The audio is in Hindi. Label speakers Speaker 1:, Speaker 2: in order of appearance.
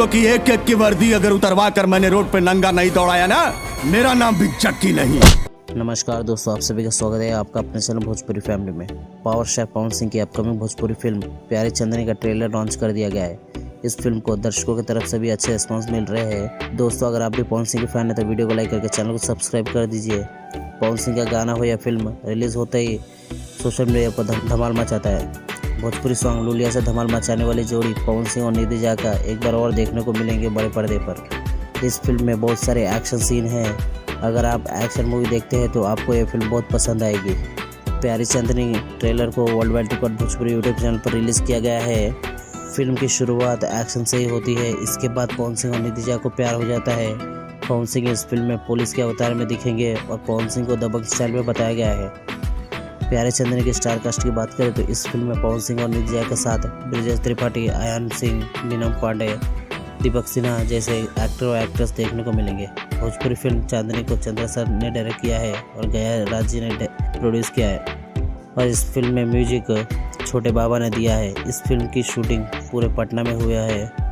Speaker 1: की एक एक की वर्दी अगर उतरवा कर मैंने रोड पे नंगा नहीं दौड़ाया ना, मेरा नाम भी जक्की नहीं।
Speaker 2: नमस्कार दोस्तों, आप सभी का स्वागत है आपका अपने चैनल भोजपुरी फैमिली में। पावर स्टार पवन सिंह की अपकमिंग भोजपुरी फिल्म प्यारी चंदनी का ट्रेलर लॉन्च कर दिया गया है। इस फिल्म को दर्शकों की तरफ से भी अच्छे रिस्पांस मिल रहे हैं। दोस्तों, अगर आप भी पवन सिंह के फैन हैं तो वीडियो को लाइक करके चैनल को सब्सक्राइब कर दीजिए। पवन सिंह का गाना हो या फिल्म रिलीज होते ही सोशल मीडिया पर धमाल मचाता है। भोजपुरी सॉन्ग लूलिया से धमाल मचाने वाली जोड़ी पवन सिंह और निधि झा का एक बार और देखने को मिलेंगे बड़े पर्दे पर। इस फिल्म में बहुत सारे एक्शन सीन हैं। अगर आप एक्शन मूवी देखते हैं तो आपको ये फिल्म बहुत पसंद आएगी। प्यारी चंदनी ट्रेलर को world wide record Bhojpuri YouTube channel पर रिलीज़ किया गया है। फिल्म की शुरुआत एक्शन से ही होती है। इसके बाद पवन सिंह और निधि झा को प्यार हो जाता है। पवन सिंह इस फिल्म में पुलिस के अवतार में दिखेंगे और पवन सिंह को दबंग स्टाइल में बताया गया है। प्यारे चंदनी की स्टार कास्ट की बात करें तो इस फिल्म में पवन सिंह और निधि झा के साथ ब्रिजेश त्रिपाठी, आयान सिंह, नीलम पांडे, दीपक सिन्हा जैसे एक्टर और एक्ट्रेस देखने को मिलेंगे। भोजपुरी फिल्म चांदनी को चंद्र सर ने डायरेक्ट किया है और गया राज जी ने प्रोड्यूस किया है और इस फिल्म में म्यूजिक छोटे बाबा ने दिया है। इस फिल्म की शूटिंग पूरे पटना में हुआ है।